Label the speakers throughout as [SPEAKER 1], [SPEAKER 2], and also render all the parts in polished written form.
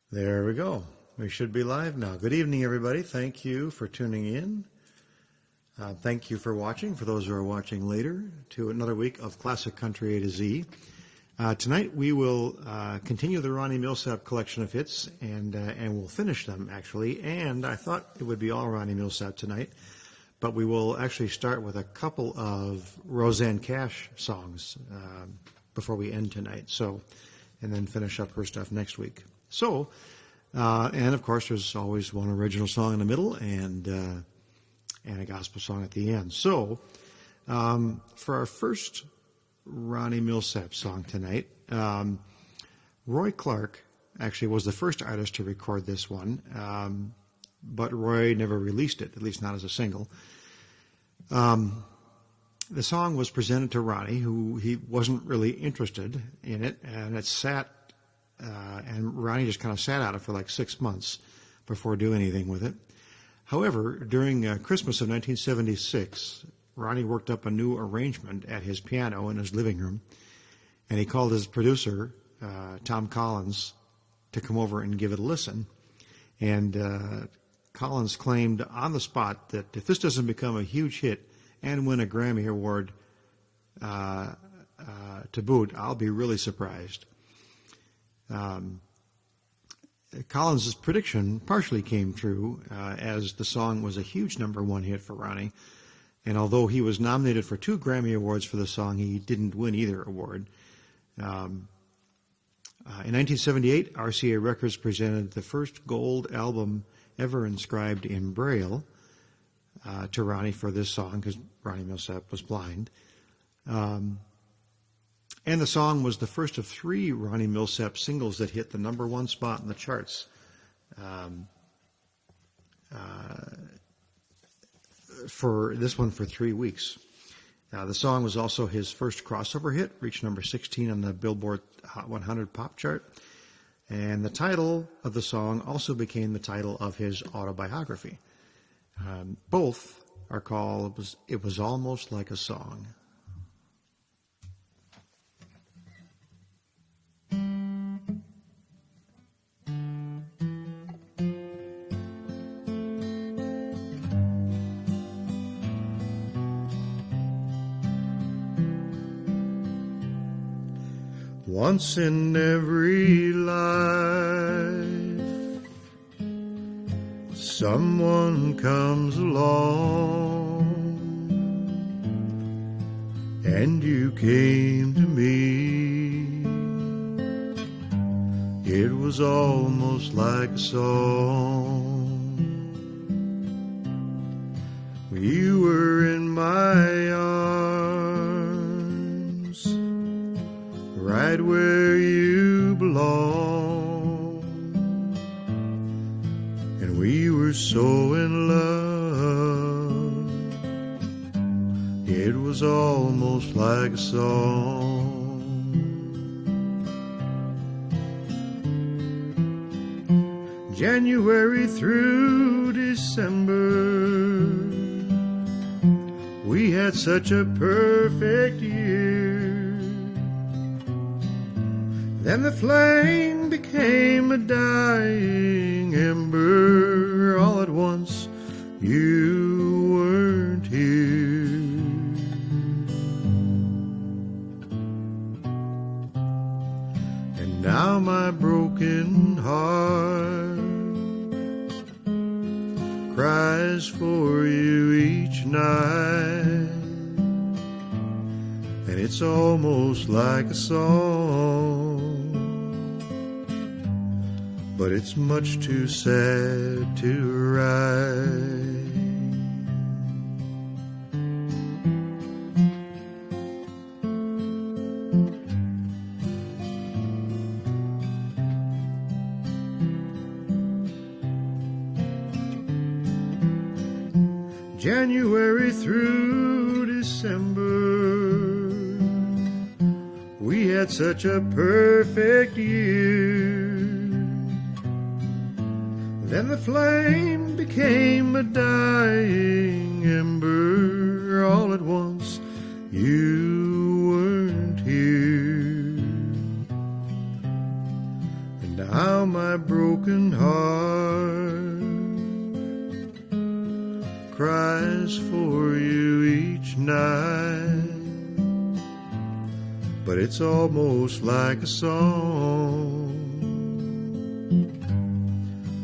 [SPEAKER 1] There we go. We should be live now. Good evening, everybody. Thank you for tuning in. Thank you for watching, for those who are watching later, to another week of Classic Country A to Z. Tonight we will continue the Ronnie Milsap collection of hits, and we'll finish them, actually. And I thought it would be all Ronnie Milsap tonight, but we will actually start with a couple of Rosanne Cash songs before we end tonight. So, and then finish up her stuff next week. So, and of course, there's always one original song in the middle and a gospel song at the end. So, for our first Ronnie Milsap song tonight, Roy Clark actually was the first artist to record this one, but Roy never released it, at least not as a single. The song was presented to Ronnie, who he wasn't really interested in it, and it sat. And Ronnie just kind of sat on it for like 6 months before doing anything with it. However, during Christmas of 1976, Ronnie worked up a new arrangement at his piano in his living room, and he called his producer, Tom Collins, to come over and give it a listen. And Collins claimed on the spot that if this doesn't become a huge hit and win a Grammy Award to boot, I'll be really surprised. Collins' prediction partially came true, as the song was a huge #1 hit for Ronnie. And although he was nominated for 2 Grammy Awards for the song, he didn't win either award. In 1978, RCA Records presented the first gold album ever inscribed in Braille to Ronnie for this song, because Ronnie Milsap was blind. And the song was the first of 3 Ronnie Milsap singles that hit the #1 spot in the charts. For this one for 3 weeks. The song was also his first crossover hit, reached number 16 on the Billboard Hot 100 pop chart. And the title of the song also became the title of his autobiography. Both are called It Was Almost Like a Song. Once in every life, someone comes along, and you came to me. It was almost like a song. You were in my arms, right where you belong, and we were so in love. It was almost like a song. January through December, we had such a perfect year. Then the flame became a dying ember. All at once, you weren't here. And now my broken heart cries for you each night. And it's almost like a song, but it's much too sad to write. January through December, we had such a perfect year. Then the flame became a dying ember. All at once, you weren't here. And now my broken cries for you each night, but it's almost like a song,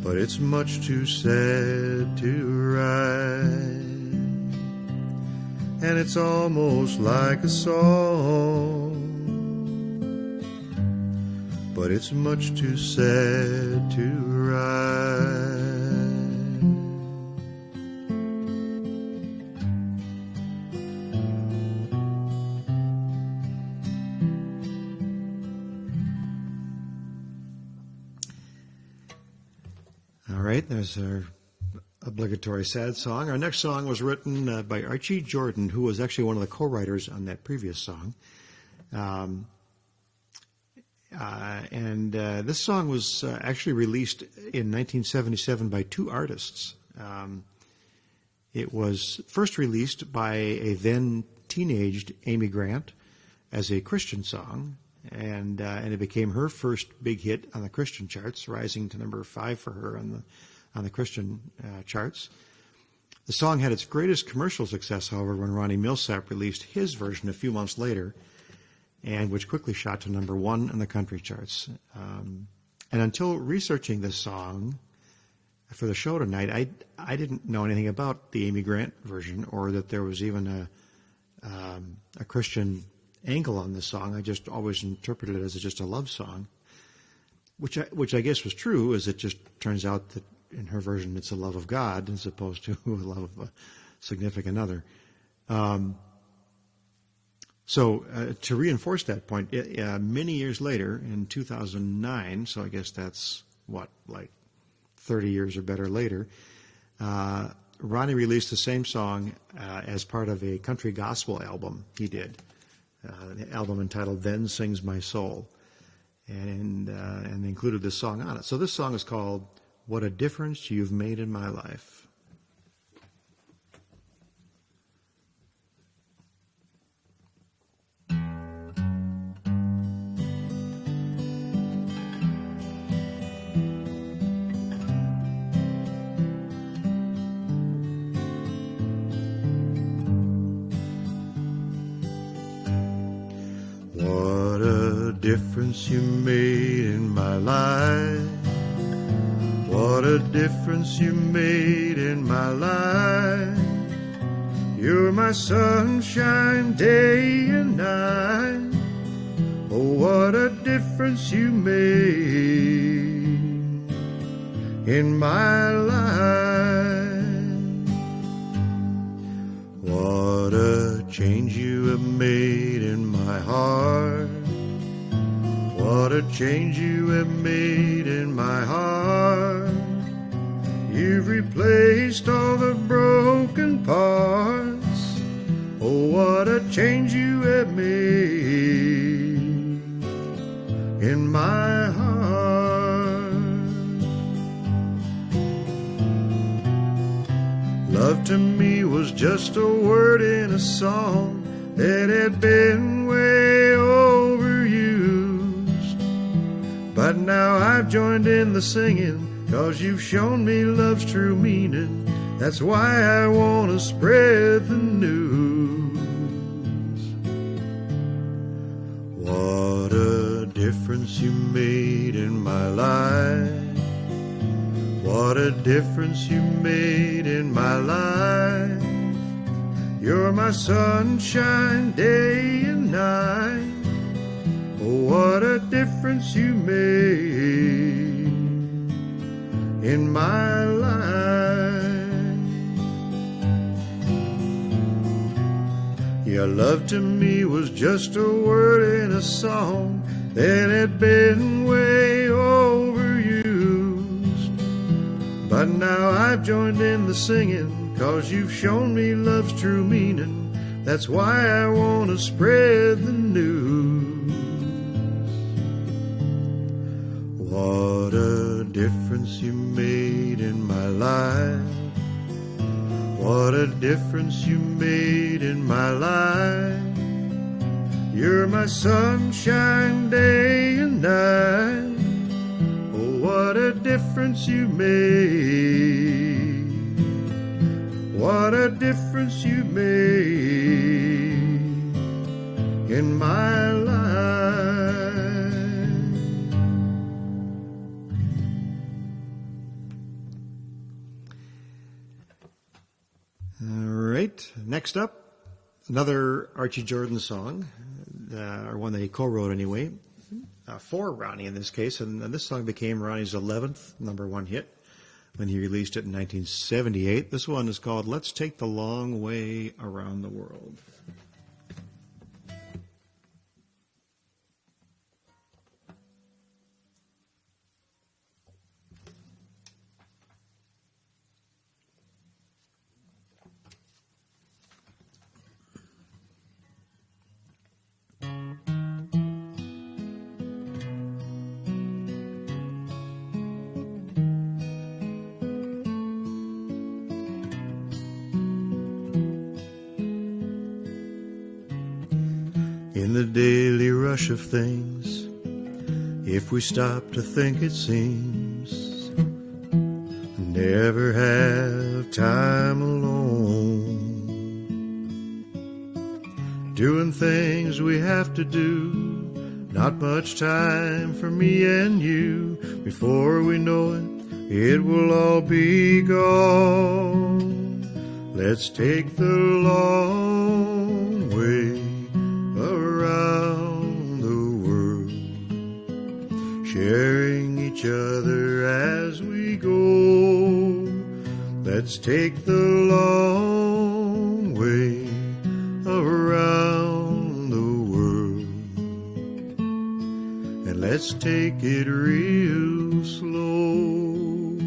[SPEAKER 1] but it's much too sad to write. And it's almost like a song, but it's much too sad to write. All right, there's our obligatory sad song. Our next song was written by Archie Jordan, who was actually one of the co-writers on that previous song. This song was actually released in 1977 by two artists. It was first released by a then teenaged Amy Grant as a Christian song, and it became her first big hit on the Christian charts, rising to number 5 for her on the Christian charts. The song had its greatest commercial success, however, when Ronnie Milsap released his version a few months later, and which quickly shot to number 1 on the country charts. And until researching this song for the show tonight, I didn't know anything about the Amy Grant version, or that there was even a Christian angle on this song. I just always interpreted it as just a love song, which I guess was true, as it just turns out that in her version it's a love of God as opposed to a love of a significant other. So to reinforce that point, many years later, in 2009, so I guess that's, like 30 years or better later, Ronnie released the same song as part of a country gospel album he did, an album entitled Then Sings My Soul, and included this song on it. So this song is called What a Difference You've Made in My Life. What a difference you made in my life. What a difference you made in my life. You're my sunshine day and night. Oh, what a difference you made in my life. What a change you have made in my heart. What a change you have made in my heart. You've replaced all the broken parts. Oh, what a change you have made in my heart. Love to me was just a word in a song that had been way overused. But now I've joined in the singing, 'cause you've shown me love's true meaning. That's why I want to spread the news. What a difference you made in my life. What a difference you made in my life. You're my sunshine day and night. Oh, what a difference you made in my life. Your love to me was just a word in a song that had been way overused. But now I've joined in the singing, 'cause you've shown me love's true meaning. That's why I want to spread the news. What a difference you made in my life. What a difference you made in my life. You're my sunshine day and night. Oh, what a difference you made. what a difference you made in my life. All right, next up, another Archie Jordan song, or one that he co-wrote anyway, for Ronnie in this case, and this song became Ronnie's 11th #1 hit when he released it in 1978. This one is called Let's Take the Long Way Around the World. In the daily rush of things, if we stop to think, it seems never have time alone. Doing things we have to do, not much time for me and you. Before we know it, it will all be gone. Let's take the long way around the world, sharing each other as we go. Let's take the long way around the world, and let's take it real slow.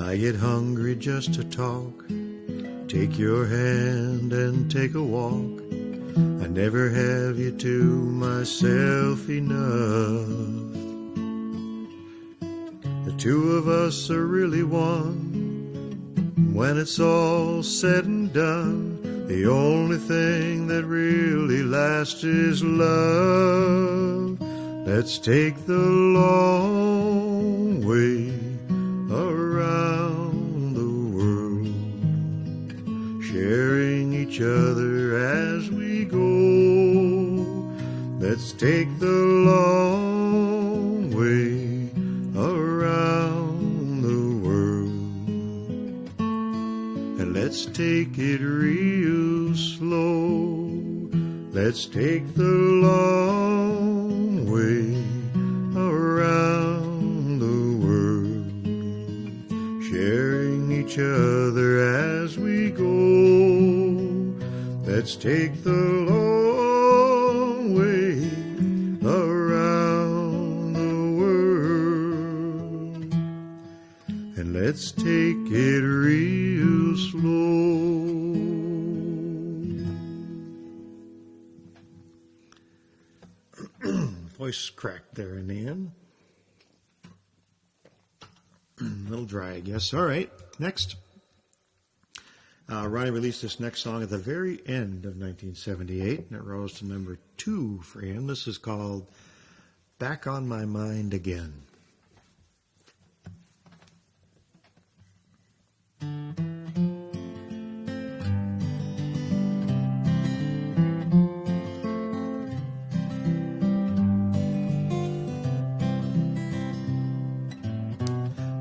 [SPEAKER 1] I get hungry just to talk, take your hand and take a walk. I never have you to myself enough. The two of us are really one. When it's all said and done, the only thing that really lasts is love. Let's take the long way around the world, sharing each other as we go. Let's take the long way around the world, and let's take it real slow. Let's take the long way around the world, sharing each other as we go. Let's take the long way around the world, and let's take it real slow. Voice cracked there in the end. A little dry, I guess. All right, next. Ronnie released this next song at the very end of 1978, and it rose to #2 for him. This is called Back on My Mind Again.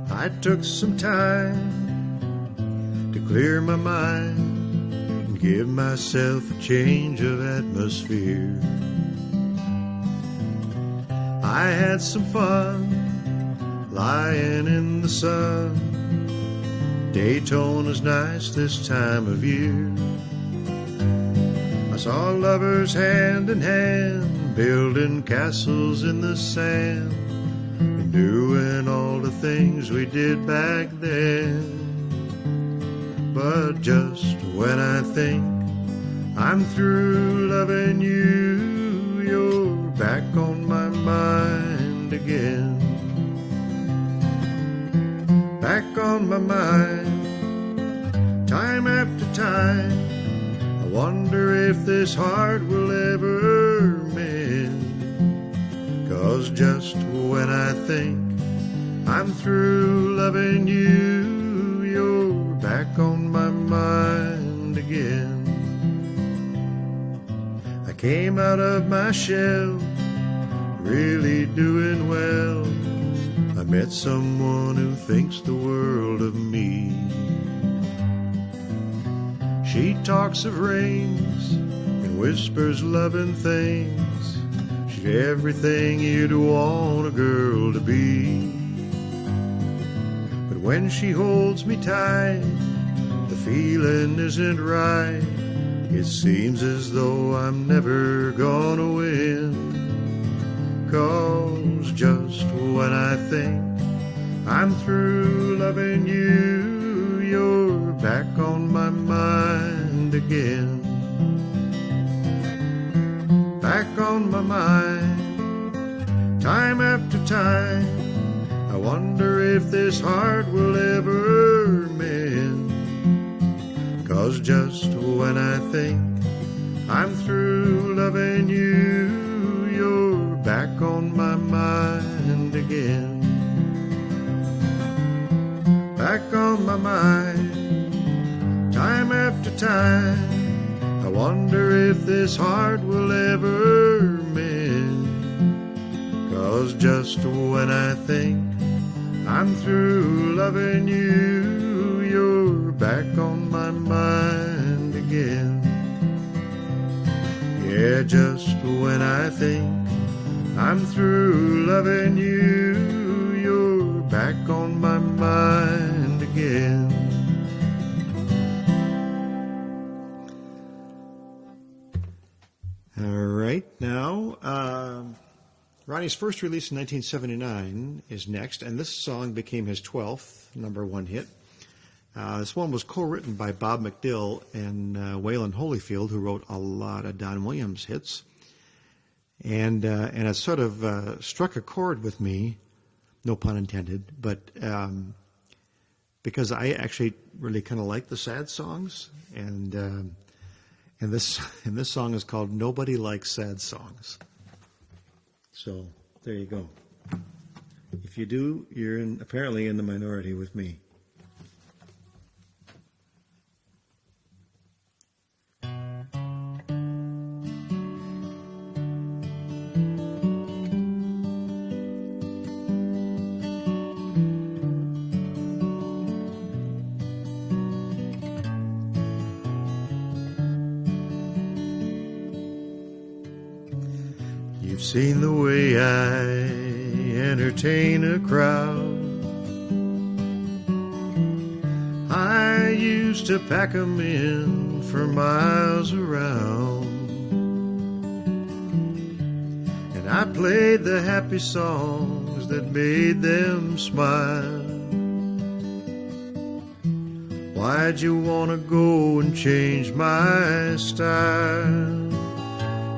[SPEAKER 1] I took some time to clear my mind and give myself a change of atmosphere. I had some fun lying in the sun. Daytona's nice this time of year. I saw lovers hand in hand, building castles in the sand, and doing all the things we did back then. But just when I think I'm through loving you, you're back on my mind again. Back on my mind, time after time. I wonder if this heart will ever mend. 'Cause just when I think I'm through loving you, you're back came out of my shell, really doing well. I met someone who thinks the world of me. She talks of rings and whispers loving things. She's everything you'd want a girl to be. But when she holds me tight, the feeling isn't right. It seems as though I'm never gonna win. 'Cause just when I think I'm through loving you, you're back on my mind again. Back on my mind, time after time. I wonder if this heart will ever mend. 'Cause just when I think I'm through loving you, you're back on my mind again. Back on my mind, time after time. I wonder if this heart will ever mend. 'Cause just when I think I'm through loving you, you're back on my mind again. Yeah, just when I think I'm through loving you, you're back on my mind again. All right, now, Ronnie's first release in 1979 is next, and this song became his 12th #1 hit. This one was co-written by Bob McDill and Waylon Holyfield, who wrote a lot of Don Williams hits. And it sort of struck a chord with me, no pun intended, but because I actually really kind of like the sad songs, and this song is called "Nobody Likes Sad Songs." So there you go. If you do, you're apparently in the minority with me. You've seen the way I entertain a crowd. I used to pack 'em in for miles around, and I played the happy songs that made them smile. Why'd you want to go and change my style?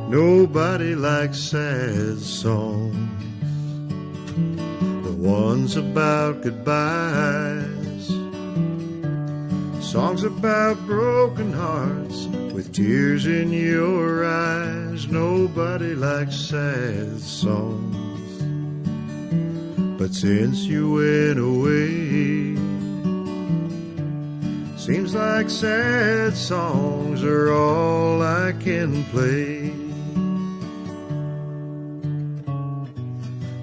[SPEAKER 1] Nobody likes sad songs, the ones about goodbyes, songs about broken hearts with tears in your eyes. Nobody likes sad songs, but since you went away, seems like sad songs are all I can play.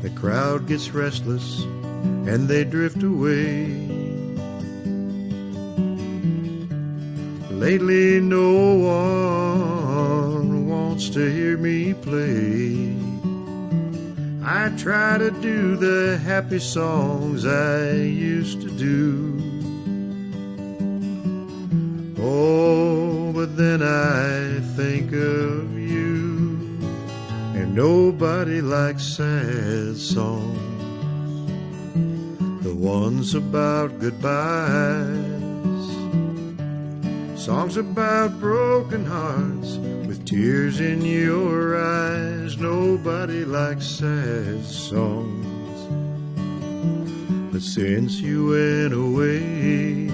[SPEAKER 1] The crowd gets restless and they drift away. Lately no one wants to hear me play. I try to do the happy songs I used to do. Oh, but then I think of you. And nobody likes sad songs, the ones about goodbyes, songs about broken hearts with tears in your eyes. Nobody likes sad songs, but since you went away,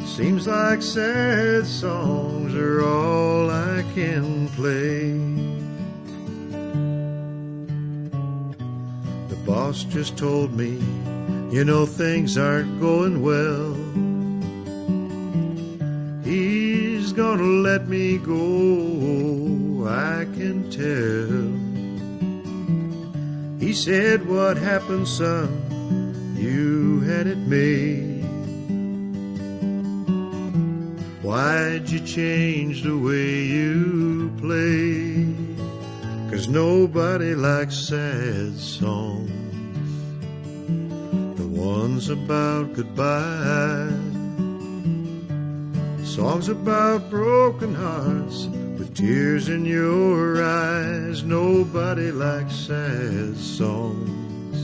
[SPEAKER 1] seems like sad songs are all I can play. The boss just told me, you know, things aren't going well. He's gonna gonna let me go, I can tell. He said, what happened, son? You had it made. Why'd you change the way you play? 'Cause nobody likes sad songs, the ones about goodbye. Songs about broken hearts with tears in your eyes. Nobody likes sad songs.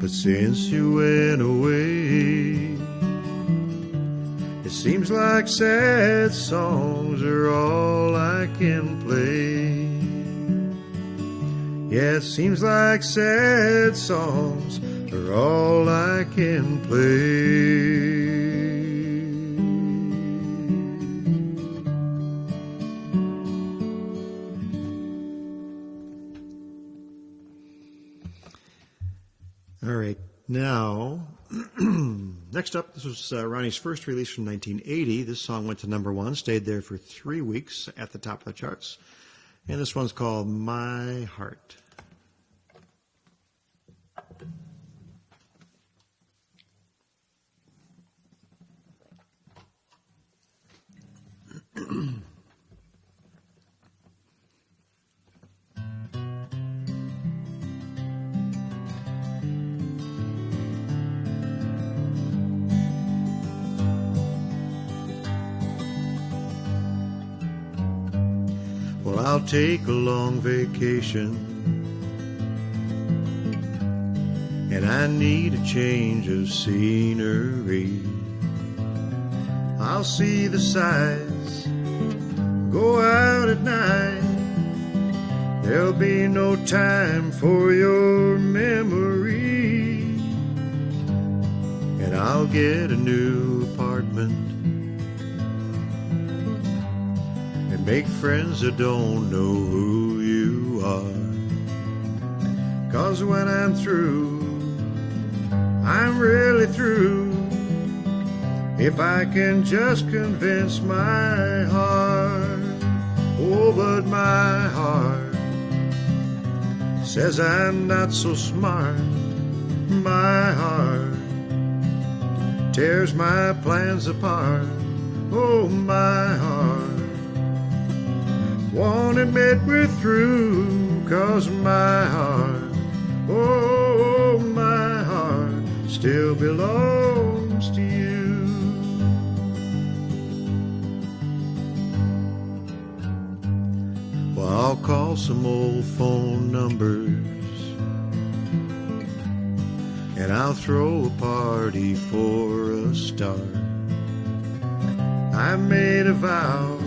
[SPEAKER 1] But since you went away, it seems like sad songs are all I can play. Yeah, it seems like sad songs are all I can play. All right, now, next up, this was Ronnie's first release from 1980. This song went to #1, stayed there for 3 weeks at the top of the charts. And this one's called My Heart. Well, I'll take a long vacation, and I need a change of scenery. I'll see the sights, go out at night. There'll be no time for your memory. And I'll get a new apartment and make friends that don't know who you are. 'Cause when I'm through, I'm really through. If I can just convince my heart. Oh, but my heart says I'm not so smart. My heart tears my plans apart. Oh, my heart won't admit we're through. 'Cause my heart, oh, my heart still belongs to you. Well, I'll call some old phone numbers, and I'll throw a party for a start. I made a vow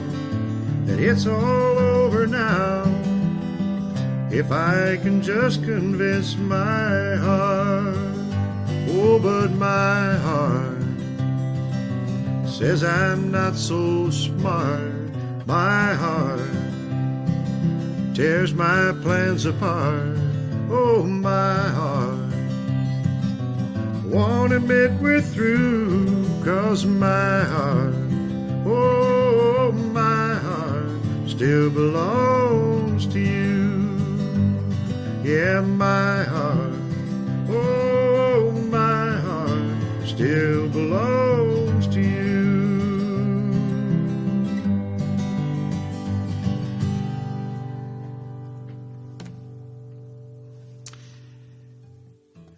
[SPEAKER 1] that it's all over now. If I can just convince my heart. Oh, but my heart says I'm not so smart. My heart tears my plans apart. Oh, my heart won't admit we're through. 'Cause my heart, oh, my heart still belongs to you. Yeah, my heart, oh, my heart still belongs to you.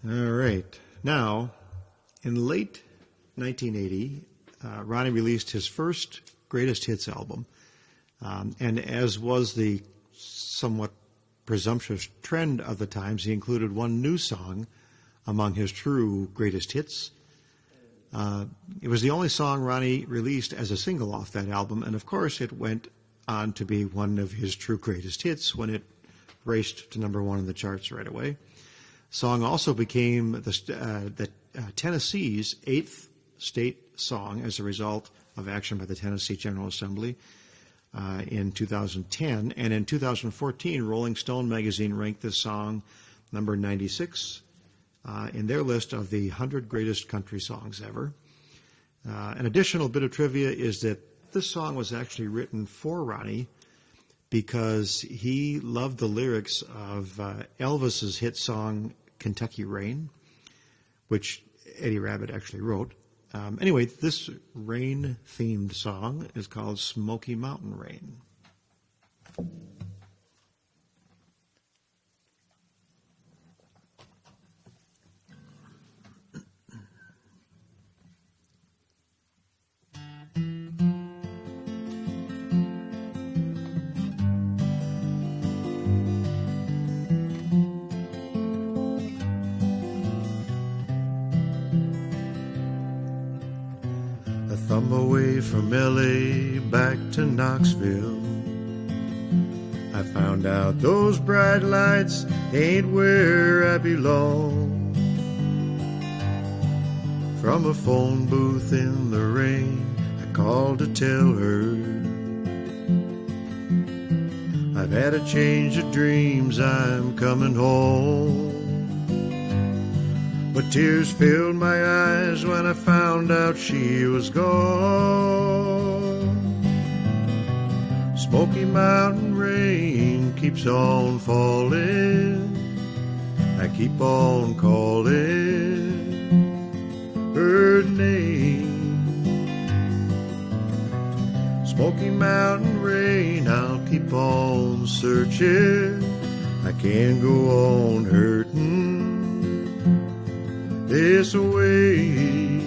[SPEAKER 1] All right. Now, in late 1980, Ronnie released his first greatest hits album. And as was the somewhat presumptuous trend of the times, he included one new song among his true greatest hits. It was the only song Ronnie released as a single off that album, and of course it went on to be one of his true greatest hits when it raced to #1 in the charts right away. The song also became the Tennessee's 8th state song as a result of action by the Tennessee General Assembly in 2010. And in 2014, Rolling Stone magazine ranked this song number 96 in their list of the 100 greatest country songs ever. An additional bit of trivia is that this song was actually written for Ronnie because he loved the lyrics of Elvis's hit song Kentucky Rain, which Eddie Rabbitt actually wrote. Anyway, this rain-themed song is called Smoky Mountain Rain. A thumb away from L.A. back to Knoxville, I found out those bright lights ain't where I belong. From a phone booth in the rain, I called to tell her I've had a change of dreams, I'm coming home. But tears filled my eyes when I found out she was gone. Smoky Mountain rain keeps on falling, I keep on calling her name. Smoky Mountain rain, I'll keep on searching, I can't go on hurting this way.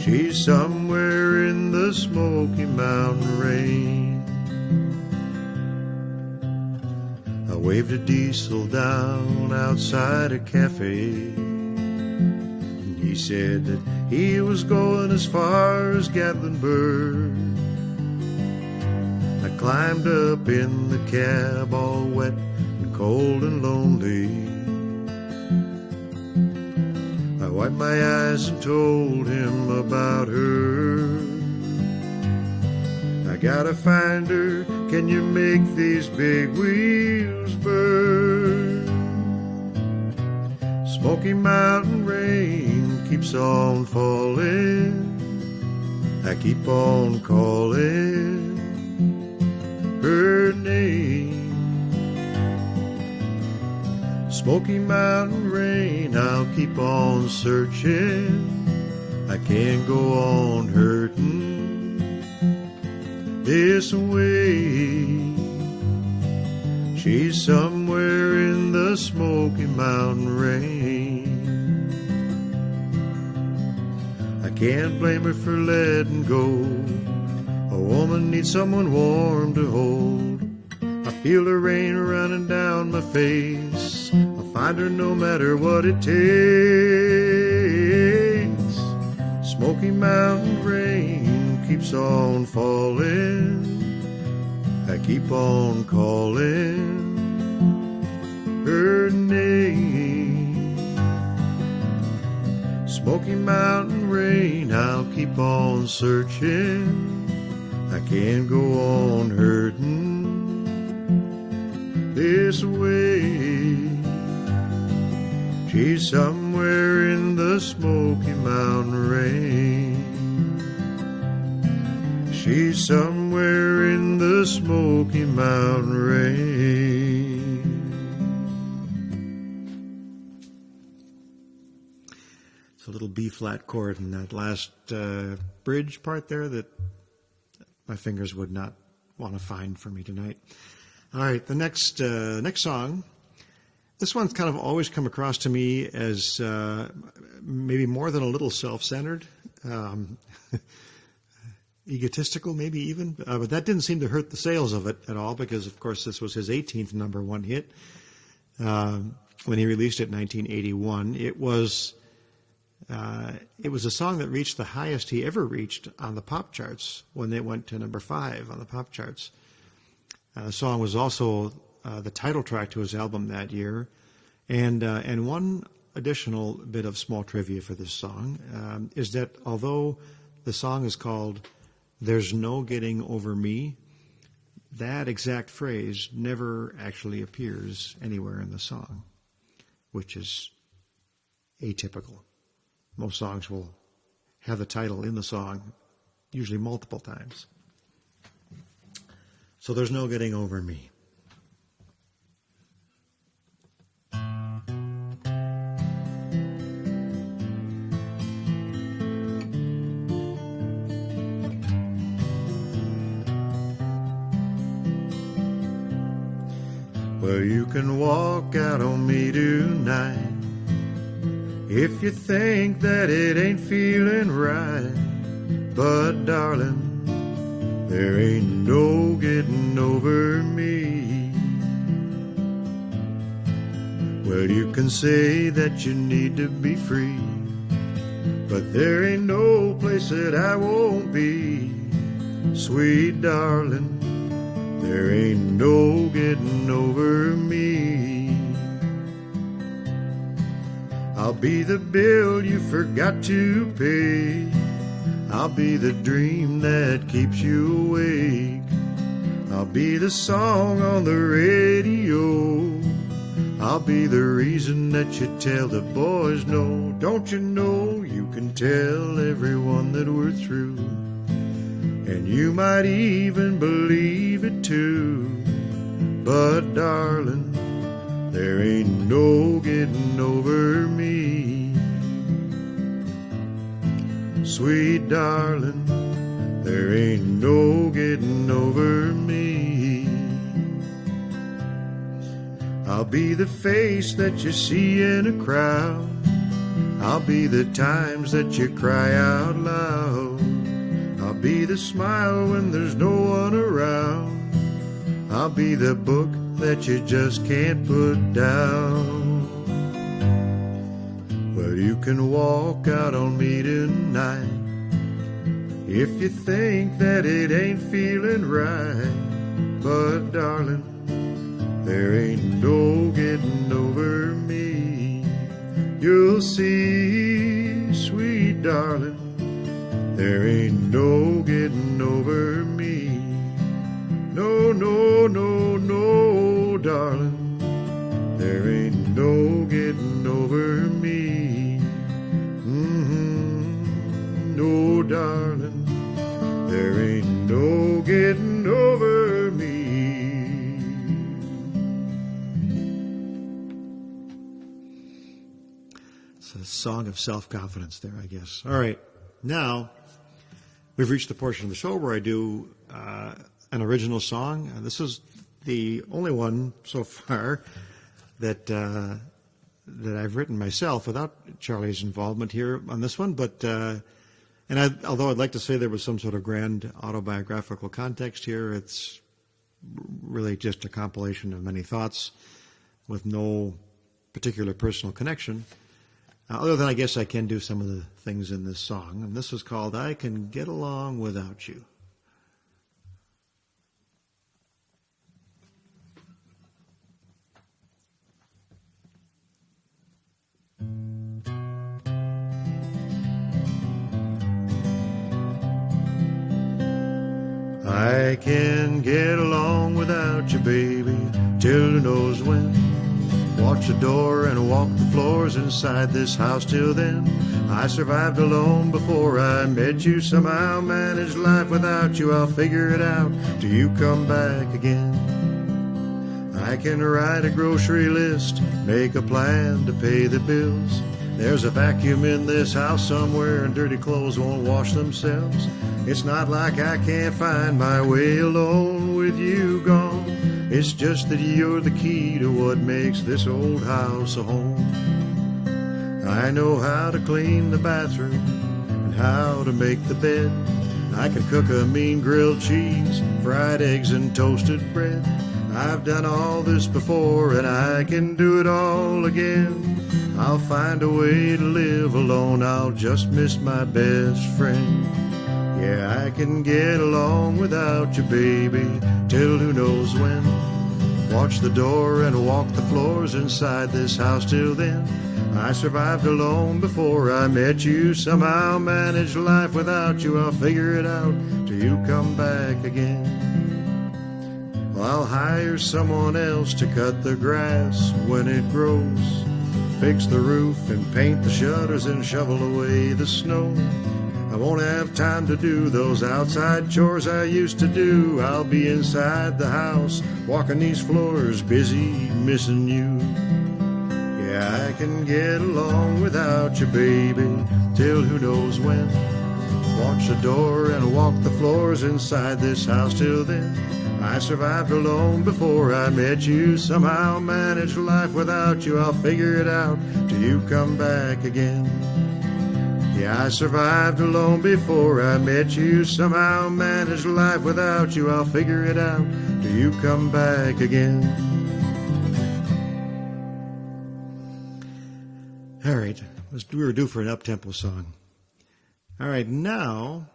[SPEAKER 1] She's somewhere in the Smoky Mountain rain. I waved a diesel down outside a cafe, and he said that he was going as far as Gatlinburg. I climbed up in the cab all wet and cold and lonely. I wiped my eyes and told him about her. I gotta find her, can you make these big wheels burn? Smoky Mountain rain keeps on falling, I keep on calling her name. Smoky Mountain rain, I'll keep on searching, I can't go on hurting this way. She's somewhere in the Smoky Mountain rain. I can't blame her for letting go. A woman needs someone warm to hold. I feel the rain running down my face. I'll find her no matter what it takes. Smoky Mountain rain keeps on falling, I keep on calling her name. Smoky Mountain rain, I'll keep on searching, I can't go on hurting this way. She's somewhere in the Smoky Mountain rain. She's somewhere in the Smoky Mountain rain. It's a little B-flat chord in that last bridge part there that my fingers would not want to find for me tonight. All right, the next song. This one's kind of always come across to me as maybe more than a little self-centered, egotistical maybe even, but that didn't seem to hurt the sales of it at all because, of course, this was his 18th number one hit when he released it in 1981. It was a song that reached the highest he ever reached on the pop charts when it went to number 5 on the pop charts. The song was also the title track to his album that year. And one additional bit of small trivia for this song is that although the song is called "There's No Getting Over Me," that exact phrase never actually appears anywhere in the song, which is atypical. Most songs will have the title in the song usually multiple times. So there's no getting over me. Well, you can walk out on me tonight if you think that it ain't feeling right. But darling, there ain't no getting over me. Well, you can say that you need to be free, but there ain't no place that I won't be. Sweet darling, there ain't no getting over me. I'll be the bill you forgot to pay. I'll be the dream that keeps you awake. I'll be the song on the radio. I'll be the reason that you tell the boys no. Don't you know you can tell everyone that we're through? And you might even believe it too. But darling, there ain't no getting over me. Sweet darling, there ain't no getting over me. I'll be the face that you see in a crowd. I'll be the times that you cry out loud. I'll be the smile when there's no one around. I'll be the book that you just can't put down. Well, you can walk out on me tonight if you think that it ain't feeling right. But darling, there ain't no getting over me. You'll see, sweet darling, there ain't no getting over me. No, no, no, no, darling, there ain't no getting over me. No, darling, there ain't no getting over me. It's a song of self-confidence there, I guess. All right, now we've reached the portion of the show where I do an original song. This is the only one so far that I've written myself without Charlie's involvement here on this one. But although I'd like to say there was some sort of grand autobiographical context here, it's really just a compilation of many thoughts with no particular personal connection. Other than I guess I can do some of the things in this song. And this is called I Can Get Along Without You. I can get along without you, baby, till who knows when. Watch the door and walk the floors inside this house till then. I survived alone before I met you. Somehow managed life without you. I'll figure it out till you come back again. I can write a grocery list, make a plan to pay the bills. There's a vacuum in this house somewhere and dirty clothes won't wash themselves. It's not like I can't find my way alone with you gone. It's just that you're the key to what makes this old house a home. I know how to clean the bathroom and how to make the bed. I can cook a mean grilled cheese, fried eggs and toasted bread. I've done all this before and I can do it all again. I'll find a way to live alone, I'll just miss my best friend. Yeah, I can get along without you, baby, till who knows when. Watch the door and walk the floors inside this house till then. I survived alone before I met you. Somehow managed life without you. I'll figure it out till you come back again. Well, I'll hire someone else to cut the grass when it grows, fix the roof and paint the shutters and shovel away the snow. won't have time to do those outside chores I used to do. I'll be inside the house, walking these floors, busy missing you. Yeah, I can get along without you, baby, till who knows when. Watch the door and walk the floors inside this house till then. I survived alone before I met you. Somehow managed life without you. I'll figure it out till you come back again. Yeah, I survived alone before I met you. Somehow managed life without you. I'll figure it out till you come back again. All right, we were due for an up-tempo song. All right, now,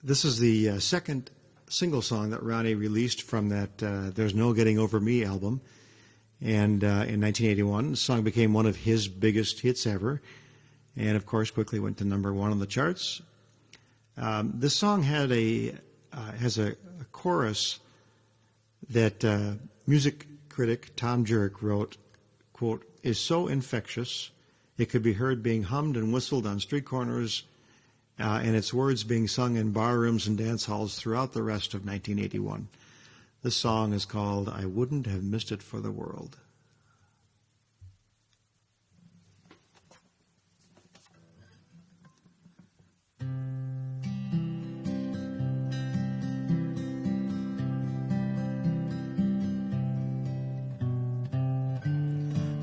[SPEAKER 1] this is the second single song that Ronnie released from that There's No Getting Over Me album. And in 1981, the song became one of his biggest hits ever. And, of course, quickly went to #1 on the charts. This song has a chorus that music critic Tom Jurek wrote, quote, is so infectious, it could be heard being hummed and whistled on street corners, and its words being sung in bar rooms and dance halls throughout the rest of 1981. This song is called I Wouldn't Have Missed It for the World.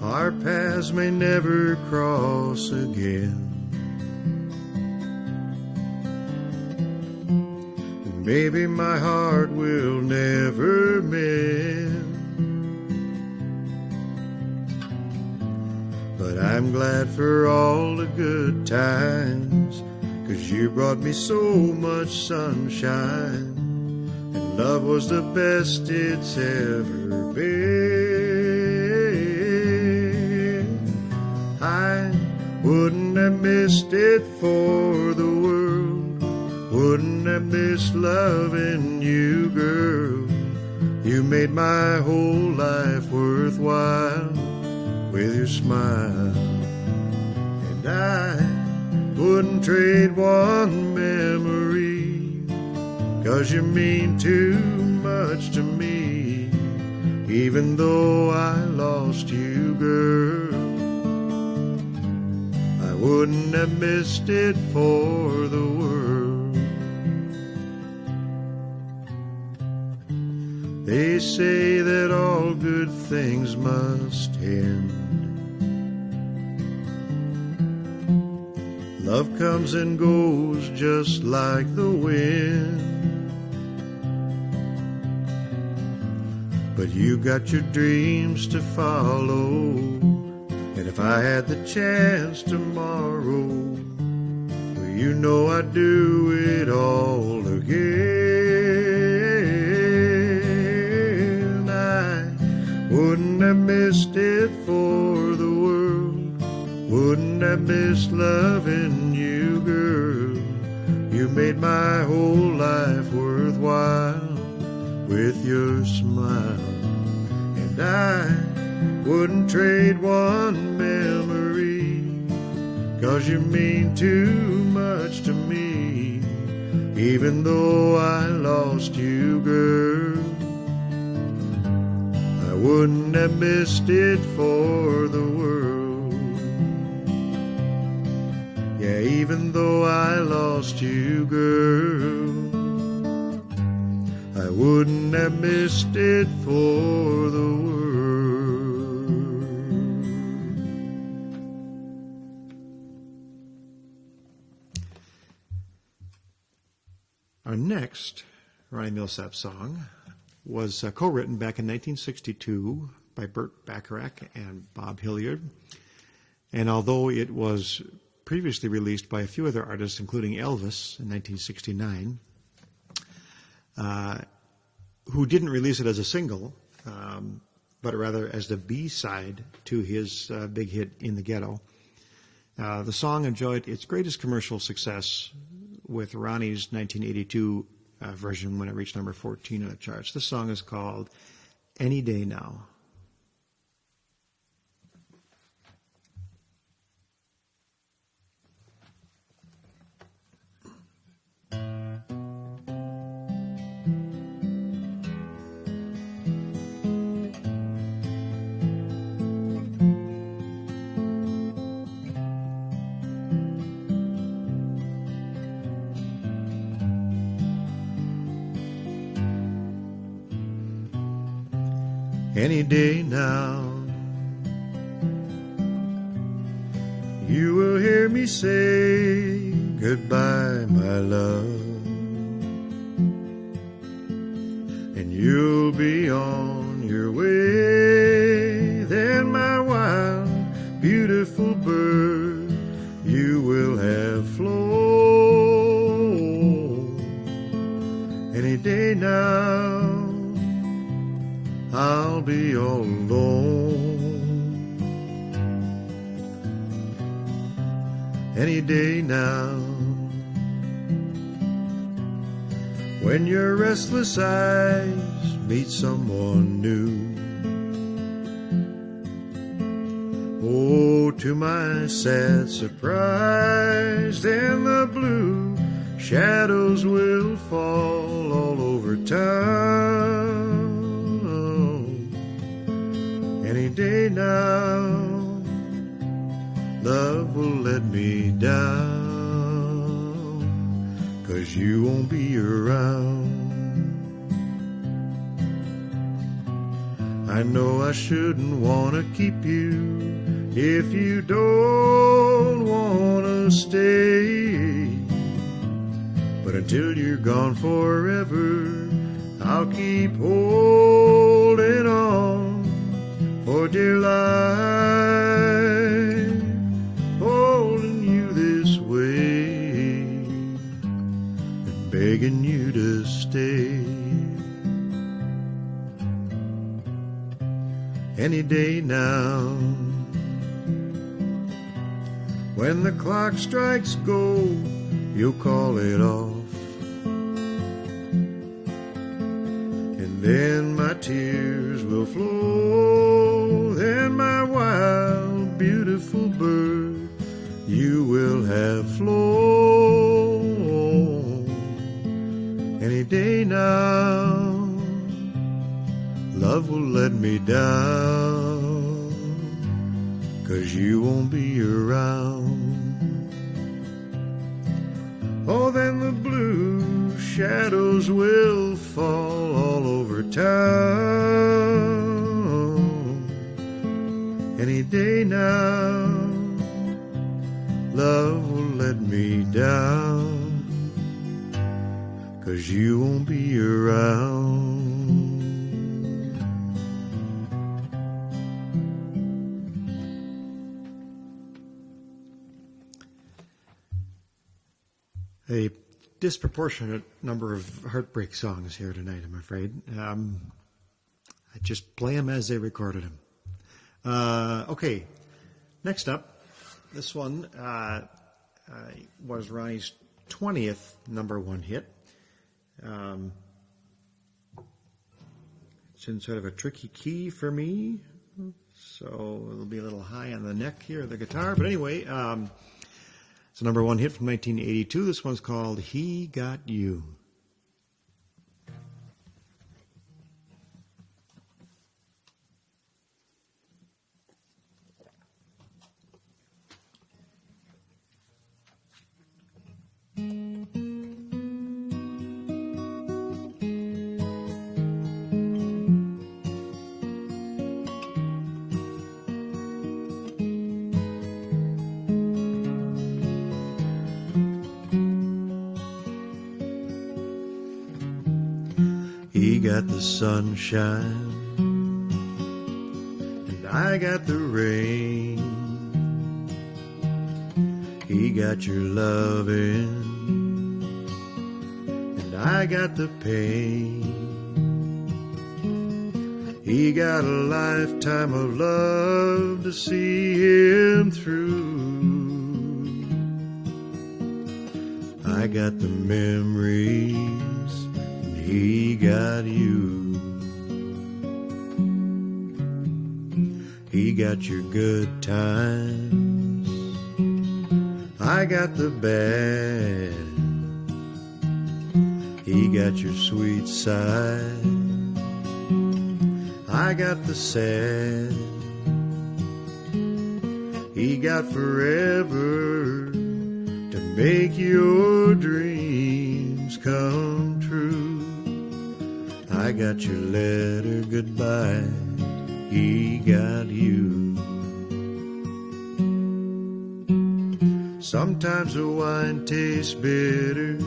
[SPEAKER 1] Our paths may never cross again. Maybe my heart will never mend. But I'm glad for all the good times, 'cause you brought me so much sunshine, and love was the best it's ever been. I wouldn't have missed it for the world. Wouldn't have missed loving you, girl. You made my whole life worthwhile with your smile. And I wouldn't trade one memory, 'cause you mean too much to me, even though I lost you, girl. I wouldn't have missed it for the world. They say that all good things must end. Love comes and goes just like the wind. But you got your dreams to follow, and if I had the chance tomorrow, well, you know I'd do it all again. Wouldn't have missed it for the world. Wouldn't have missed loving you, girl. You made my whole life worthwhile with your smile. And I wouldn't trade one memory, 'cause you mean too much to me, even though I lost you, girl. I wouldn't have missed it for the world. Yeah, even though I lost you, girl, I wouldn't have missed it for the world. Our next Ronnie Milsap song was co-written back in 1962 by Burt Bacharach and Bob Hilliard. And although it was previously released by a few other artists, including Elvis in 1969, who didn't release it as a single, but rather as the B-side to his big hit In the Ghetto, the song enjoyed its greatest commercial success with Ronnie's 1982 version when it reached number 14 on the charts. This song is called Any Day Now. any day now. You will hear me say goodbye, my love, and you'll be on your way. Then, my wild, beautiful bird, you will have flown. Any day now, I'll be all alone. Any day now, when your restless eyes meet someone new. Oh, to my sad surprise, then the blue shadows will fall all over town. Any day now, love will let me down, 'cause you won't be around. I know I shouldn't want to keep you if you don't want to stay, but until you're gone forever, I'll keep holding on for dear life, holding you this way and begging you to stay. Any day now, when the clock strikes gold, you'll call it off, and then my tears will flow. Then, my wild, beautiful bird, you will have flown. Any day now, love will let me down, 'cause you won't be around. Oh, then the blue shadows will fall all over town. Any day now, love will let me down, 'cause you won't be around. A disproportionate number of heartbreak songs here tonight, I'm afraid. I just play them as they recorded them. Okay, next up, this one was Ronnie's 20th number one hit. It's in sort of a tricky key for me, so it'll be a little high on the neck here of the guitar. But anyway, it's a number one hit from 1982. This one's called He Got You. He got the sunshine, and I got the rain. He got your loving, and I got the pain. He got a lifetime of love to see him through. I got the memories, and he got you. He got your good times, I got the bad. He got your sweet side, I got the sad. He got forever to make your dreams come true. I got your letter goodbye, he got you. Sometimes the wine tastes bitter,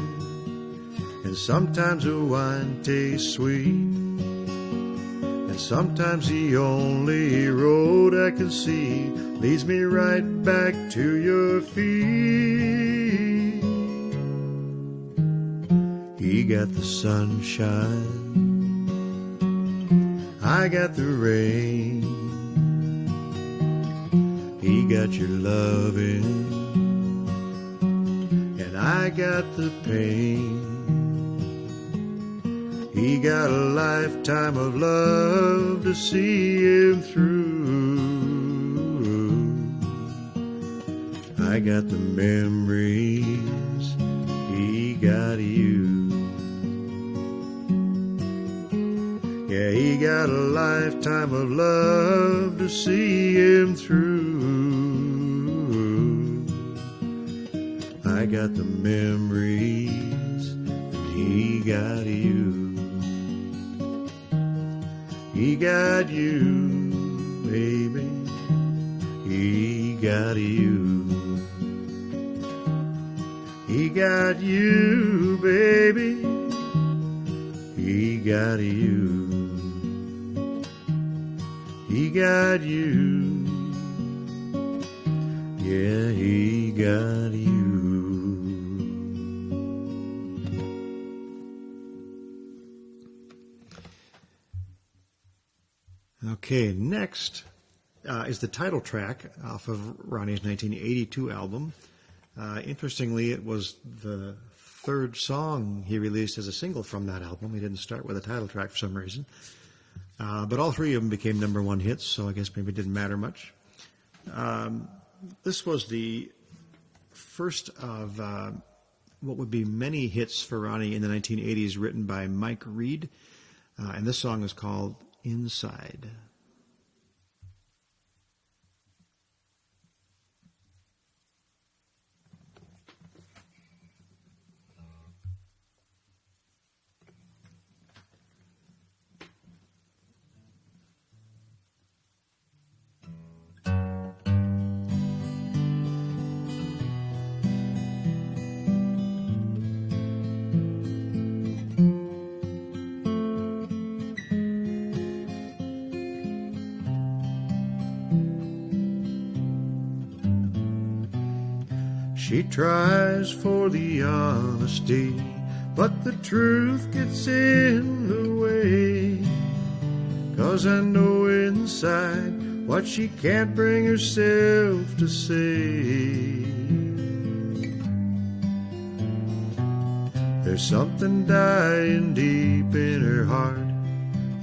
[SPEAKER 1] and sometimes the wine tastes sweet, and sometimes the only road I can see leads me right back to your feet. He got the sunshine, I got the rain. He got your loving, and I got the pain. He got a lifetime of love to see him through. I got the memories, he got you. Yeah, he got a lifetime of love to see him through. I got the memories, and he got you. He got you, baby. He got you. He got you, baby. He got you. He got you. Yeah, he got you. Okay, next is the title track off of Ronnie's 1982 album. Interestingly, it was the third song he released as a single from that album. He didn't start with a title track for some reason. But all three of them became #1 hits, so I guess maybe it didn't matter much. This was the first of what would be many hits for Ronnie in the 1980s, written by Mike Reed. And this song is called Inside. She tries for the honesty, but the truth gets in the way. 'Cause I know inside what she can't bring herself to say. There's something dying deep in her heart.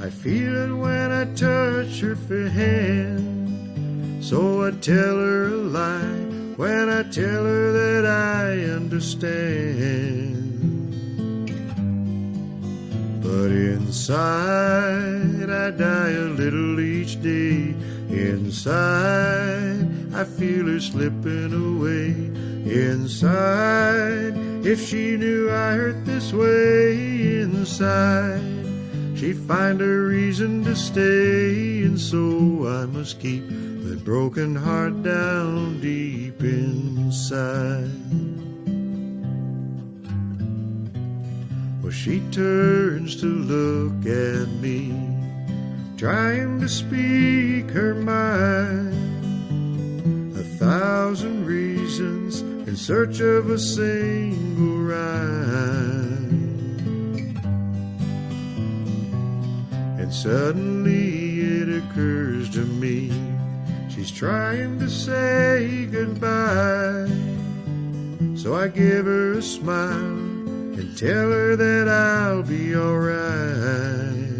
[SPEAKER 1] I feel it when I touch her fair hand. So I tell her a lie when I tell her that I understand. But inside I die a little each day. Inside I feel her slipping away. Inside, if she knew I hurt this way. Inside, she'd find a reason to stay. And so I must keep that broken heart down deep inside. Well, she turns to look at me, trying to speak her mind. 1,000 reasons in search of a single rhyme. And suddenly it occurs to me, she's trying to say goodbye. So I give her a smile and tell her that I'll be alright.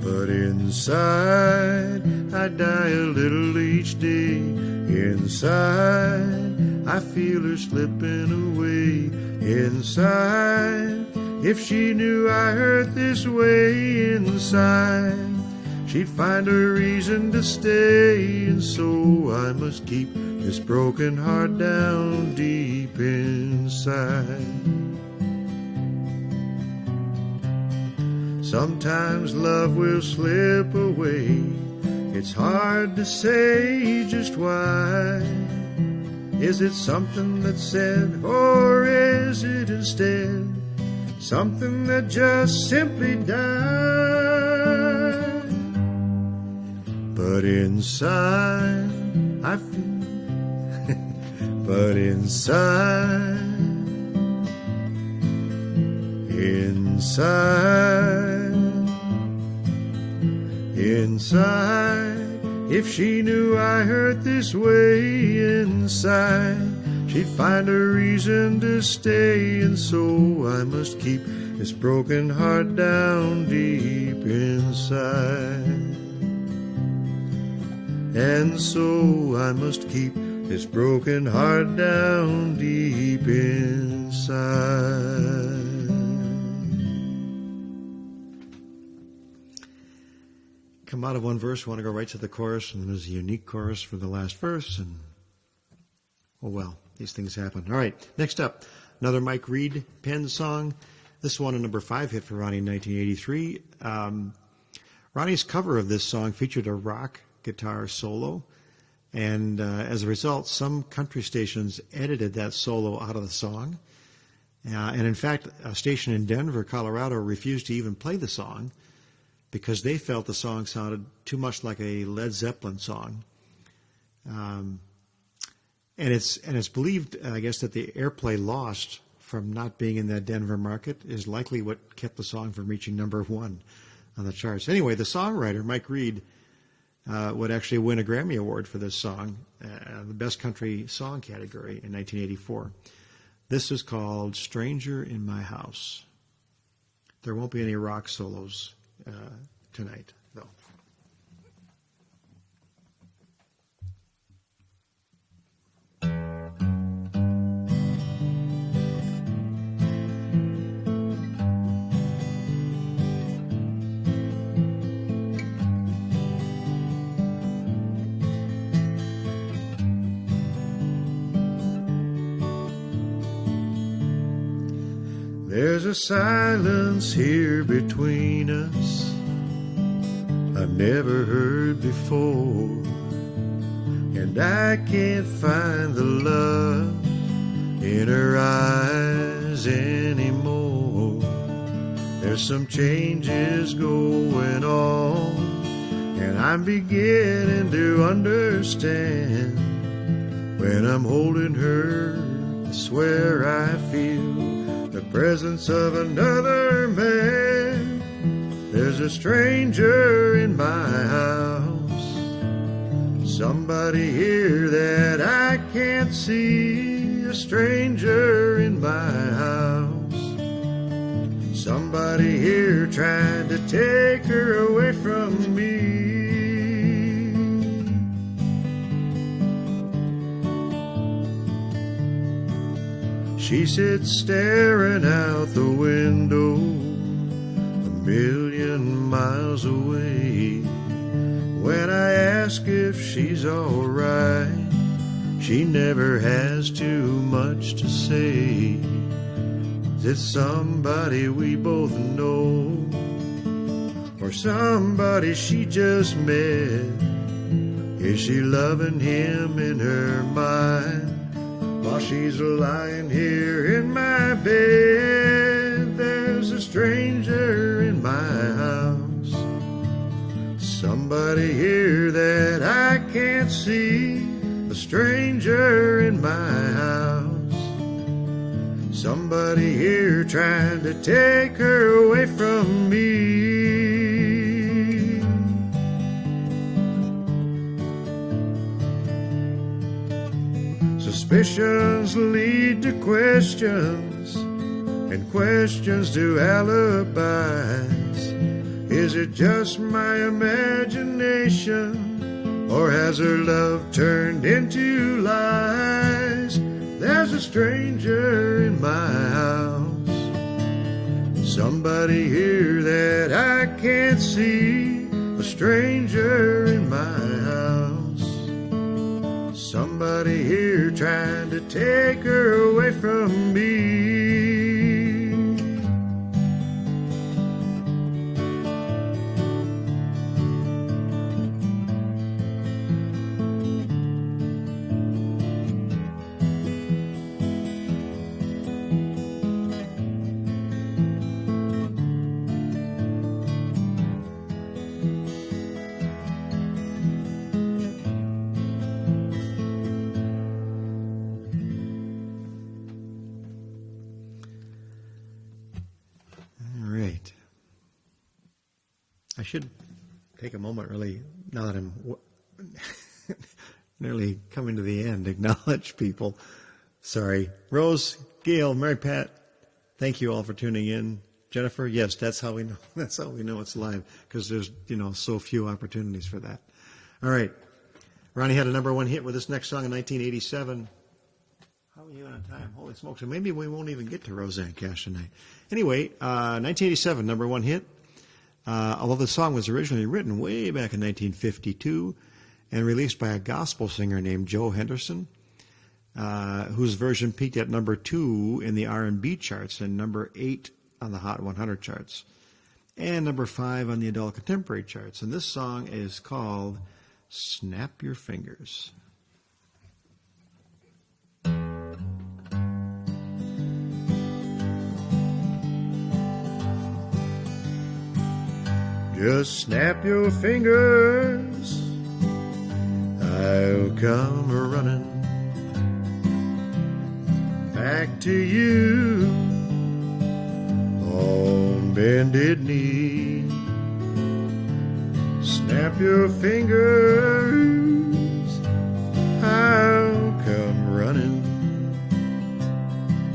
[SPEAKER 1] But inside I die a little each day. Inside I feel her slipping away. Inside, if she knew I hurt this way. Inside, she'd find a reason to stay. And so I must keep this broken heart down deep Sometimes love will slip away. It's hard to say just why. Is it something that's said, or is it instead something that just simply died? But inside I feel, but inside, inside, if she knew I hurt this way inside, she'd find a reason to stay. And so I must keep this broken heart down deep inside. And so I must keep this broken heart down deep inside. Come out of one verse, want to go right to the chorus, and there's a unique chorus for the last verse, and oh well, these things happen. All right, next up, another Mike Reed penned song. This one, a number 5 hit for Ronnie in 1983. Ronnie's cover of this song featured a rock guitar solo, and as a result, some country stations edited that solo out of the song. And in fact, a station in Denver, Colorado, refused to even play the song because they felt the song sounded too much like a Led Zeppelin song. And it's believed, I guess, that the airplay lost from not being in that Denver market is likely what kept the song from reaching number 1 on the charts. Anyway, the songwriter, Mike Reed, would actually win a Grammy Award for this song, the Best Country Song category in 1984. This is called Stranger in My House. There won't be any rock solos tonight, though. There's a silence here between us I've never heard before, and I can't find the love in her eyes anymore. There's some changes going on, and I'm beginning to understand. When I'm holding her, I swear I feel the presence of another man. There's a stranger in my house, somebody here that I can't see. A stranger in my house, somebody here trying to take her away from me. She sits staring out the window, a million miles away. When I ask if she's all right, she never has too much to say. Is it somebody we both know, or somebody she just met? Is she loving him in her mind while she's lying here in my bed? There's a stranger in my house, somebody here that I can't see. A stranger in my house, somebody here trying to take her away from me. Suspicions lead to questions, and questions to alibis. Is it just my imagination, or has her love turned into lies? There's a stranger in my house, somebody here that I can't see. A stranger in my house, somebody here trying to take her away from me. I should take a moment, really, now that I'm nearly coming to the end, acknowledge people. Sorry. Rose, Gail, Mary Pat, thank you all for tuning in. Jennifer, yes, that's how we know. That's how we know it's live, because there's, so few opportunities for that. All right. Ronnie had a number one hit with this next song in 1987. How are you on time? Holy smokes. And maybe we won't even get to Roseanne Cash tonight. Anyway, 1987, number one hit. Although the song was originally written way back in 1952 and released by a gospel singer named Joe Henderson, whose version peaked at number 2 in the R&B charts and number 8 on the Hot 100 charts, and number 5 on the adult contemporary charts. And this song is called Snap Your Fingers. Just snap your fingers, I'll come running back to you on bended knee. Snap your fingers, I'll come running,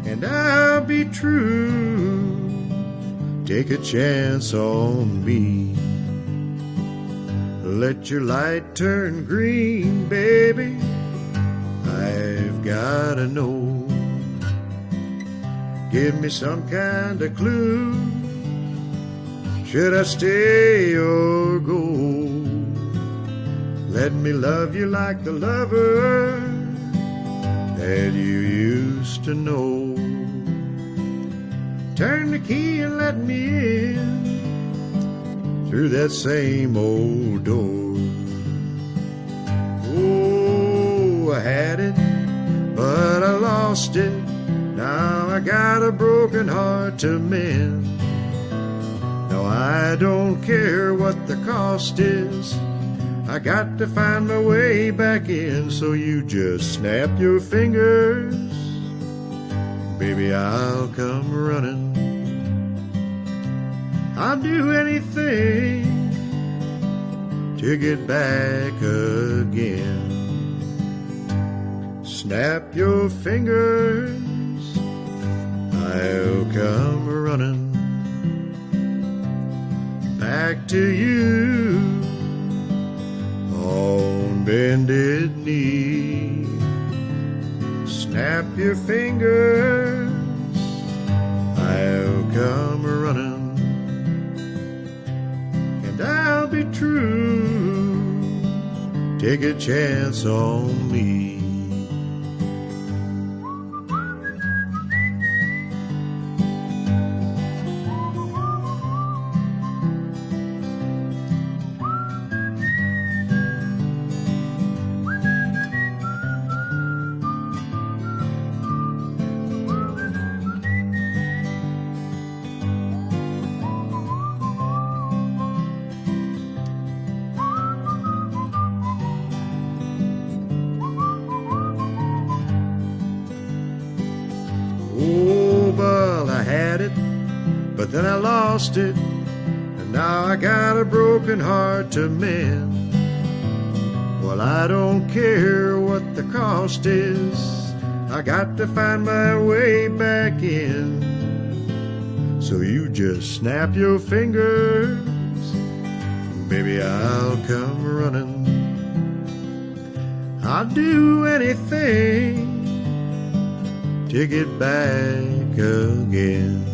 [SPEAKER 1] and I'll be true. Take a chance on me. Let your light turn green, baby. I've gotta know. Give me some kind of clue. Should I stay or go? Let me love you like the lover that you used to know. Turn the key and let me in through that same old door. Oh, I had it, but I lost it. Now I got a broken heart to mend. No, I don't care what the cost is. I got to find my way back in. So you just snap your fingers, baby, I'll come running. I'll do anything to get back again. Snap your fingers, I'll come running back to you on bended knee. Snap your fingers, I'll come running, and I'll be true. Take a chance on me. But then I lost it, and now I got a broken heart to mend. Well, I don't care what the cost is. I got to find my way back in. So you just snap your fingers, baby, I'll come running. I'll do anything to get back again.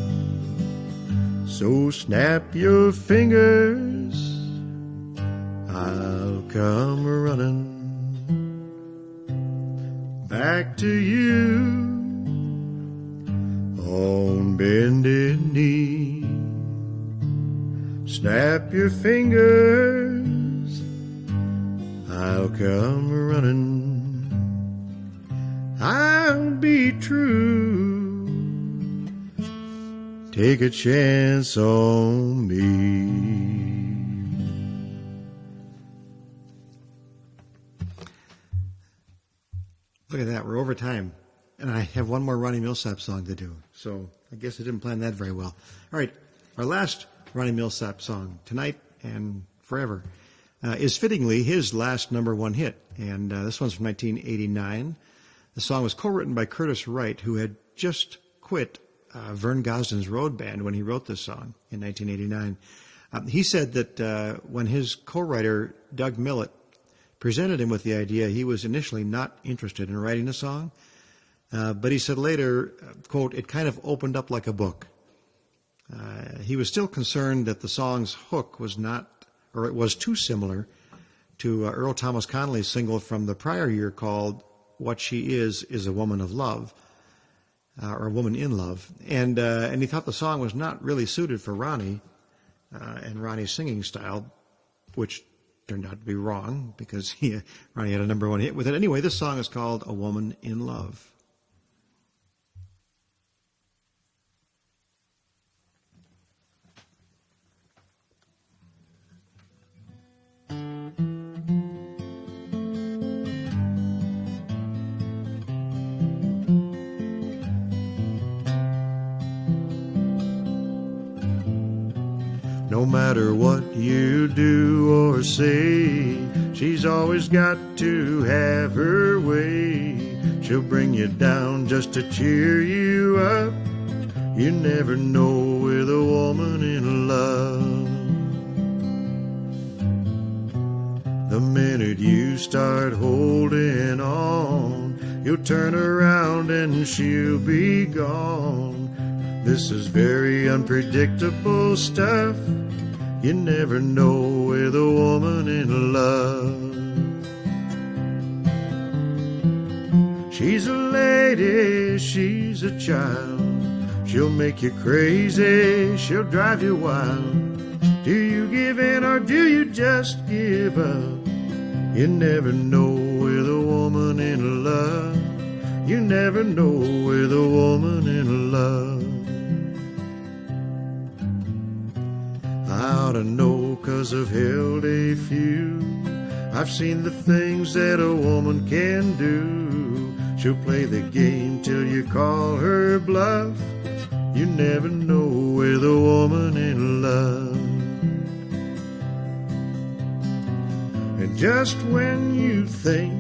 [SPEAKER 1] So snap your fingers, I'll come running back to you on bended knee. Snap your fingers, I'll come running, I'll be true. Take a chance on me. Look at that, we're over time. And I have one more Ronnie Milsap song to do. So I guess I didn't plan that very well. All right, our last Ronnie Milsap song tonight and Forever, is fittingly his last number one hit. And this one's from 1989. The song was co-written by Curtis Wright, who had just quit Vern Gosdin's road band when he wrote this song in 1989. He said that when his co-writer, Doug Millett, presented him with the idea, he was initially not interested in writing the song. But he said later, quote, "It kind of opened up like a book." He was still concerned that the song's hook was not, or it was too similar to Earl Thomas Connolly's single from the prior year called "What She Is a Woman of Love," or "A Woman in Love," and he thought the song was not really suited for Ronnie and Ronnie's singing style, which turned out to be wrong because Ronnie had a number one hit with it. Anyway, this song is called "A Woman in Love." No matter what you do or say, she's always got to have her way. She'll bring you down just to cheer you up. You never know with a woman in love. The minute you start holding on, you'll turn around and she'll be gone. This is very unpredictable stuff. You never know with a woman in love. She's a lady, she's a child. She'll make you crazy, she'll drive you wild. Do you give in or do you just give up? You never know with a woman in love. You never know with a woman in love. I ought to know 'cause I've held a few. I've seen the things that a woman can do. She'll play the game till you call her bluff. You never know with a woman in love. And just when you think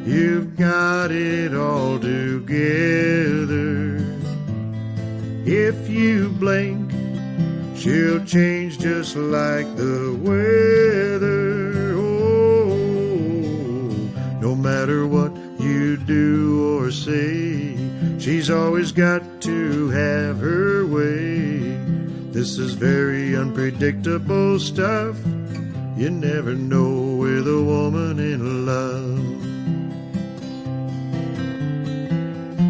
[SPEAKER 1] you've got it all together, if you blink, she'll change just like the weather. Oh, no matter what you do or say, she's always got to have her way. This is very unpredictable stuff. You never know with a woman in love.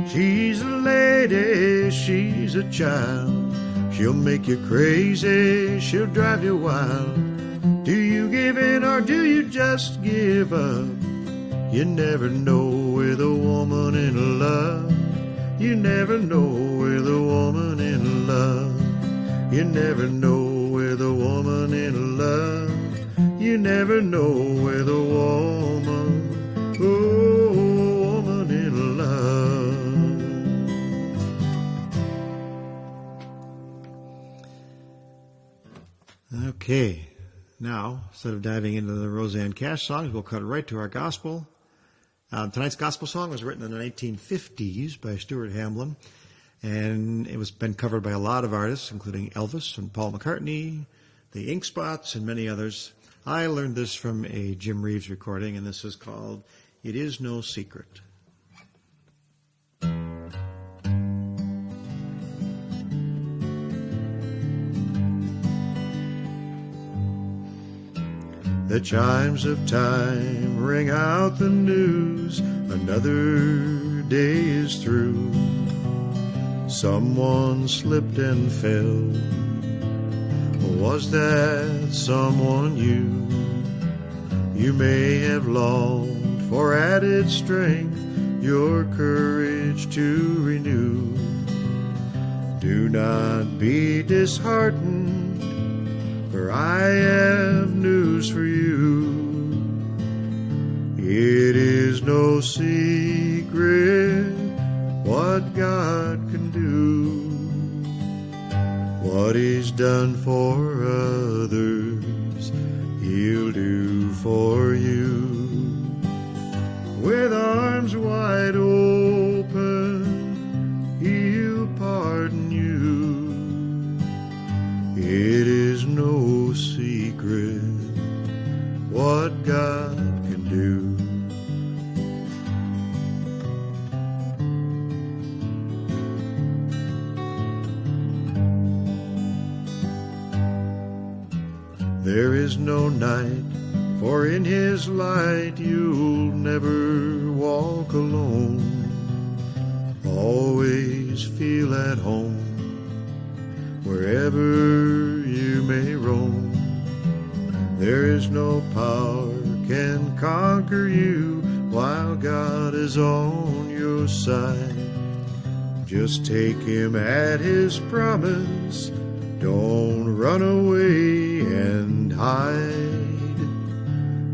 [SPEAKER 1] She's a lady, she's a child. She'll make you crazy, she'll drive you wild. Do you give in or do you just give up? You never know with a woman in love. You never know with a woman in love. You never know with a woman in love. You never know with a woman, oh, woman in love. Okay, now, instead of diving into the Rosanne Cash songs, we'll cut right to our gospel. Tonight's gospel song was written in the 1950s by Stuart Hamblin, and it was been covered by a lot of artists, including Elvis and Paul McCartney, the Ink Spots, and many others. I learned this from a Jim Reeves recording, and this is called "It Is No Secret." The chimes of time ring out the news. Another day is through. Someone slipped and fell. Was that someone you? You may have longed for added strength, your courage to renew. Do not be disheartened, for I have news for you. It is no secret what God can do. What He's done for others, He'll do for you. With arms wide open, He'll pardon you. It is no secret what God can do. There is no night, for in His light you'll never walk alone. Always feel at home wherever you may roam. There is no power can conquer you while God is on your side. Just take Him at His promise. Don't run away and hide.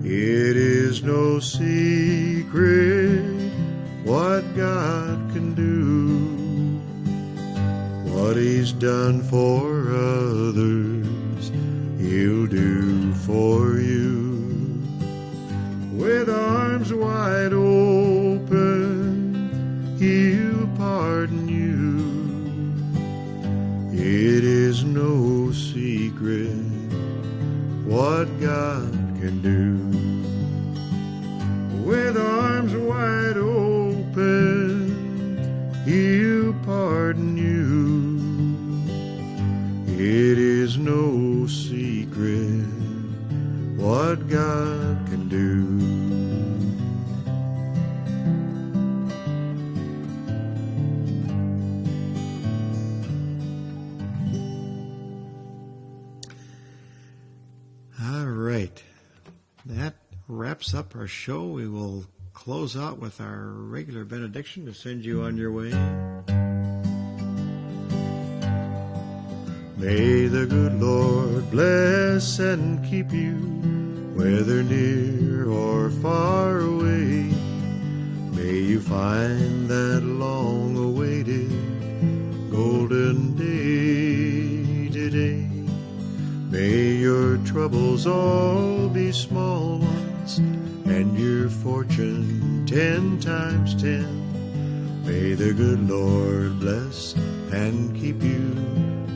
[SPEAKER 1] It is no secret what God can do. What He's done for others, He'll do for you. With arms wide open, He'll pardon you. It is no secret what God can do. With arms wide open, He'll pardon you. It is no secret what God can do. That wraps up our show. We will close out with our regular benediction to send you on your way. May the good Lord bless and keep you, whether near or far away. May you find that long-awaited golden day today. May your troubles all be small ones, and your fortune 10 times 10. May the good Lord bless and keep you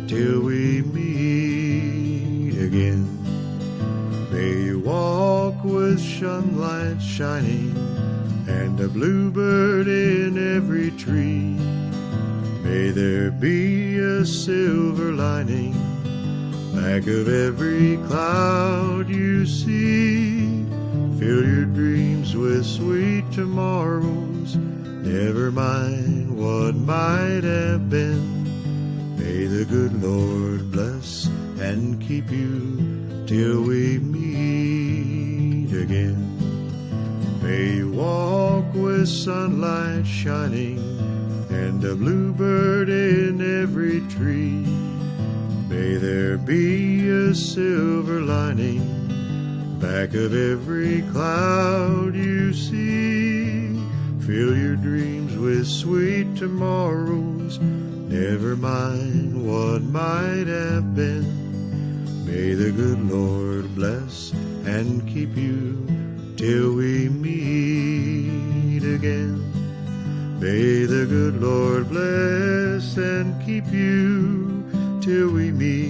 [SPEAKER 1] till we meet again. May you walk with sunlight shining and a bluebird in every tree. May there be a silver lining back of every cloud you see. Fill your dreams with sweet tomorrows, never mind what might have been. May the good Lord bless and keep you till we meet again. May you walk with sunlight shining and a bluebird in every tree. May there be a silver lining back of every cloud you see. Fill your dreams with sweet tomorrows, never mind what might have been. May the good Lord bless and keep you till we meet again. May the good Lord bless and keep you till we meet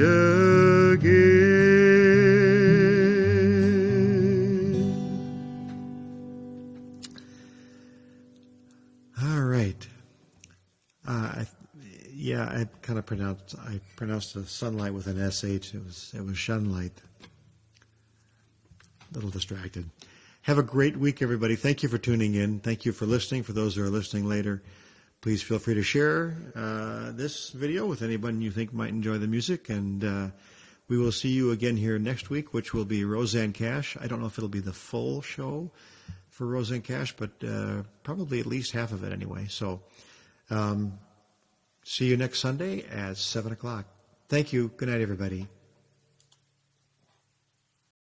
[SPEAKER 1] again. All right. I kind of pronounced the sunlight with an SH. It was shunlight. A little distracted. Have a great week, everybody. Thank you for tuning in. Thank you for listening. For those who are listening later, please feel free to share this video with anyone you think might enjoy the music. And we will see you again here next week, which will be Rosanne Cash. I don't know if it'll be the full show for Rosanne Cash, but probably at least half of it anyway. So see you next Sunday at 7 o'clock. Thank you. Good night, everybody.